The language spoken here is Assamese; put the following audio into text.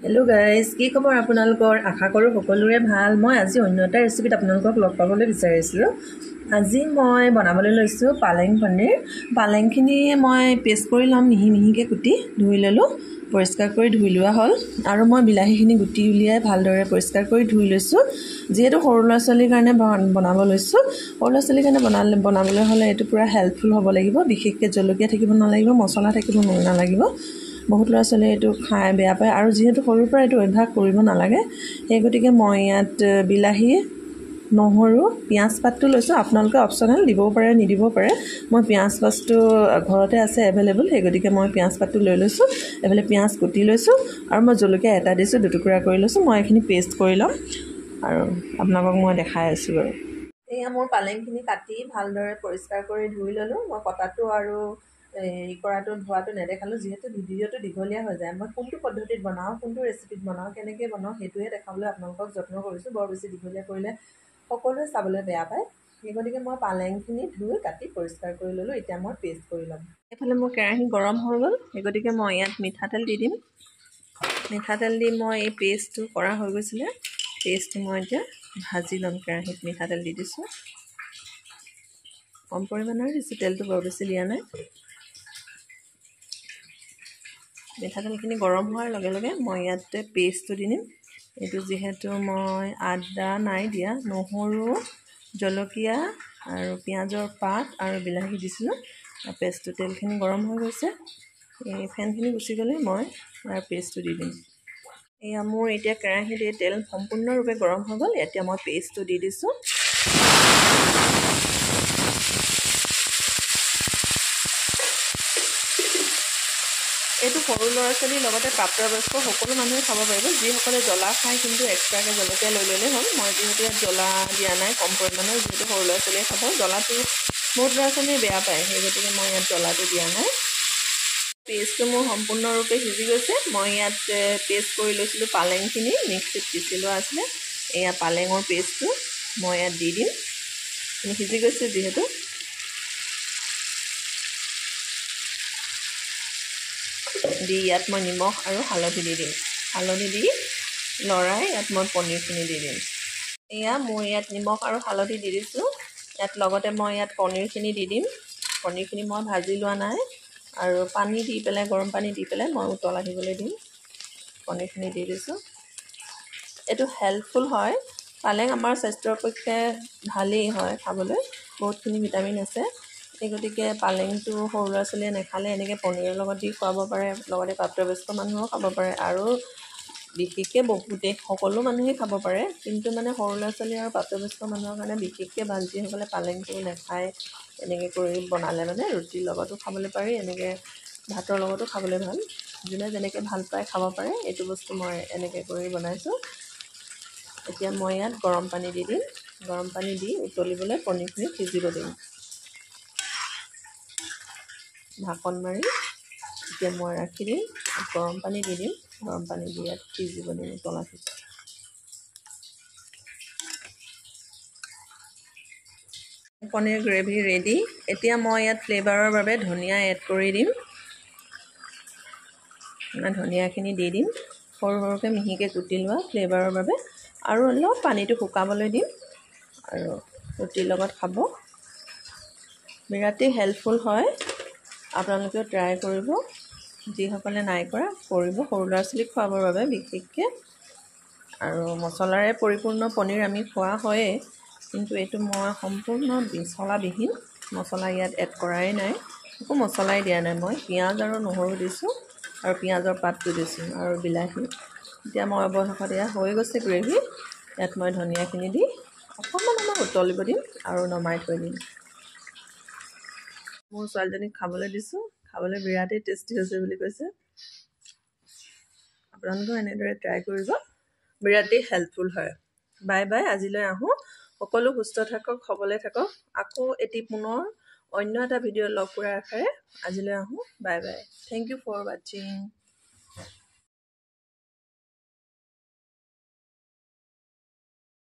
হেল্ল' গাইজ, কি খবৰ আপোনালোকৰ? আশা কৰোঁ সকলোৰে ভাল। মই আজি অন্য এটা ৰেচিপিত আপোনালোকক লগ পাবলৈ বিচাৰিছিলোঁ। আজি মই বনাবলৈ লৈছোঁ পালেং পনীৰ। পালেংখিনি মই পেষ্ট কৰি ল'ম, মিহি মিহিকৈ কুটি ধুই ল'লোঁ, পৰিষ্কাৰ কৰি ধুই লোৱা হ'ল। আৰু মই বিলাহীখিনি গুটি উলিয়াই ভালদৰে পৰিষ্কাৰ কৰি ধুই লৈছোঁ। যিহেতু সৰু ল'ৰা ছোৱালীৰ কাৰণে বনাব লৈছোঁ, সৰু ল'ৰা ছোৱালীৰ কাৰণে বনাবলৈ হ'লে এইটো পূৰা হেল্পফুল হ'ব লাগিব। বিশেষকৈ জলকীয়া থাকিব নালাগিব, মছলা থাকিব নালাগিব। বহুত ল'ৰা ছোৱালীয়ে এইটো খাই বেয়া পায়, আৰু যিহেতু সৰুৰ পৰা এইটো অভ্যাস কৰিব নালাগে, সেই গতিকে মই ইয়াত বিলাহী, নহৰু, পিঁয়াজ পাতটো লৈছোঁ। আপোনালোকে অপশ্যনেল দিবও পাৰে, নিদিবও পাৰে। মই পিঁয়াজ পাতটো ঘৰতে আছে এভেইলেবল, সেই গতিকে মই পিঁয়াজ পাতটো লৈ লৈছোঁ। এইফালে পিঁয়াজ কুটি লৈছোঁ, আৰু মই জলকীয়া এটা দিছোঁ, দুটুকুৰা কৰি লৈছোঁ। মই এইখিনি পেষ্ট কৰি ল'ম আৰু আপোনালোকক মই দেখাই আছোঁ বাৰু। এয়া মোৰ পালেংখিনি কাটি ভালদৰে পৰিষ্কাৰ কৰি ধুই ল'লোঁ। মই কটাটো আৰু ধোৱাটো নেদেখালোঁ, যিহেতু ভিডিঅ'টো দীঘলীয়া হৈ যায়। মই কোনটো পদ্ধতিত বনাওঁ, কোনটো ৰেচিপিত বনাওঁ, কেনেকৈ বনাওঁ, সেইটোহে দেখাবলৈ আপোনালোকক যত্ন কৰিছোঁ। বৰ বেছি দীঘলীয়া কৰিলে সকলোৱে চাবলৈ বেয়া পায়। সেই গতিকে মই পালেংখিনি ধুই কাটি পৰিষ্কাৰ কৰি ল'লোঁ। এতিয়া মই পেষ্ট কৰি ল'ম। এইফালে মোৰ কেৰাহী গৰম হৈ গ'ল, সেই গতিকে মই ইয়াত মিঠাতেল দি দিম। মিঠাতেল দি মই এই পেষ্টটো কৰা হৈ গৈছিলে, পেষ্টটো মই এতিয়া ভাজি ল'ম। কেৰাহীত মিঠাতেল দি দিছোঁ, কম পৰিমাণৰ দিছোঁ, তেলটো বৰ বেছি দিয়া নাই। মিঠাতেলখিনি গৰম হোৱাৰ লগে লগে মই ইয়াতে পেষ্টটো দি দিম। এইটো যিহেতু মই আদা নাই দিয়া, নহৰু, জলকীয়া আৰু পিঁয়াজৰ পাত আৰু বিলাহী দিছিলোঁ। পেষ্টটো তেলখিনি গৰম হৈ গৈছে, এই ফেনখিনি গুচি গ'লে মই ইয়াৰ পেষ্টটো দি দিম। এয়া মোৰ এতিয়া কেৰাহীত এই তেল সম্পূৰ্ণৰূপে গৰম হৈ গ'ল। এতিয়া মই পেষ্টটো দি দিছোঁ। এইটো সৰু ল'ৰা ছোৱালীৰ লগতে প্ৰাপ্তবয়স্ক সকলো মানুহে খাব পাৰিব। যিসকলে জ্বলা খায় কিন্তু এক্সট্ৰাকৈ জলকীয়া লৈ ল'লেই হ'ল। মই যিহেতু ইয়াত জ্বলা দিয়া নাই, কম পৰিমাণৰ, যিহেতু সৰু ল'ৰা ছোৱালীয়ে খাব। জ্বলাটো বহুত ল'ৰা ছোৱালীয়ে বেয়া পায়, সেই গতিকে মই ইয়াত জ্বলাটো দিয়া নাই। পেষ্টটো মোৰ সম্পূৰ্ণৰূপে সিজি গৈছে। মই ইয়াত পেষ্ট কৰি লৈছিলোঁ পালেংখিনি, মিক্সিত পিচি লোৱা আছিলে। এয়া পালেঙৰ পেষ্টটো মই ইয়াত দি দিম। সিজি গৈছে যিহেতু। দি ইয়াত মই নিমখ আৰু হালধি দি দিম। হালধি দি লৰাই ইয়াত মই পনীৰখিনি দি দিম। এয়া মোৰ ইয়াত নিমখ আৰু হালধি দি দিছোঁ। ইয়াত লগতে মই ইয়াত পনীৰখিনি দি দিম। পনীৰখিনি মই ভাজি লোৱা নাই, আৰু পানী দি পেলাই, গৰম পানী দি পেলাই মই উতল আহিবলৈ দিম। পনীৰখিনি দি দিছোঁ। এইটো হেল্পফুল হয়। পালেং আমাৰ স্বাস্থ্যৰ পক্ষে ভালেই হয় খাবলৈ, বহুতখিনি ভিটামিন আছে। সেই গতিকে পালেংটো সৰু ল'ৰা ছোৱালীয়ে নাখালে এনেকৈ পনীৰৰ লগত দি খুৱাব পাৰে, লগতে প্ৰাপ্তবয়স্ক মানুহেও খাব পাৰে, আৰু বিশেষকৈ বহুতেই সকলো মানুহেই খাব পাৰে। কিন্তু মানে সৰু ল'ৰা ছোৱালী আৰু প্ৰাপ্তবয়স্ক মানুহৰ কাৰণে বিশেষকৈ ভাল, যিসকলে পালেংটো নাখায়। এনেকৈ কৰি বনালে মানে ৰুটিৰ লগতো খাবলৈ পাৰি, এনেকৈ ভাতৰ লগতো খাবলৈ ভাল। যোনে যেনেকৈ ভাল পায় খাব পাৰে। এইটো বস্তু মই এনেকৈ কৰি বনাইছোঁ। এতিয়া মই ইয়াত গৰম পানী দি দিম। গৰম পানী দি উতলিবলৈ পনীৰখিনি সিজিব দিম। ঢাকন মাৰি এতিয়া মই ৰাখি দিম। গৰম পানী দি দিম। গৰম পানী দি ইয়াত সিজিব দিম, উতলা সিজিব। Paneer gravy ready. এতিয়া মই ইয়াত ফ্লেভাৰৰ বাবে ধনিয়া এড কৰি দিম। ধনিয়াখিনি দি দিম, সৰু সৰুকৈ মিহিকৈ কুটি লোৱা, ফ্লেভাৰৰ বাবে। আৰু অলপ পানীটো শুকাবলৈ দিম, আৰু ৰুটিৰ লগত খাব। বিৰাটেই হেল্পফুল হয়। আপোনালোকেও ট্ৰাই কৰিব। যিসকলে নাই কৰা কৰিব, সৰু ল'ৰা ছোৱালীক খুৱাবৰ বাবে বিশেষকৈ। আৰু মছলাৰে পৰিপূৰ্ণ পনীৰ আমি খোৱা হয়েই, কিন্তু এইটো মই সম্পূৰ্ণ মছলাবিহীন। মছলা ইয়াত এড কৰাই নাই, একো মছলাই দিয়া নাই। মই পিঁয়াজ আৰু নহৰু দিছোঁ, আৰু পিঁয়াজৰ পাতটো দিছোঁ, আৰু বিলাহী। এতিয়া মই অৱশেষত এয়া হৈ গৈছে গ্ৰেভি। ইয়াত মই ধনিয়াখিনি দি অকণমান উতলিব দিম, আৰু নমাই থৈ দিম। মোৰ ছোৱালীজনীক খাবলৈ দিছোঁ, খাবলৈ বিৰাটেই টেষ্টি হৈছে বুলি কৈছে। আপোনালোকেও এনেদৰে ট্ৰাই কৰিব, বিৰাটেই হেল্পফুল হয়। বাই বাই, আজিলৈ আহোঁ। সকলো সুস্থ থাকক, সবলে থাকক। আকৌ এটি পুনৰ অন্য এটা ভিডিঅ' লগ কৰাৰ আশাৰে আজিলৈ আহোঁ। Bye bye, thank you for ৱাচিং।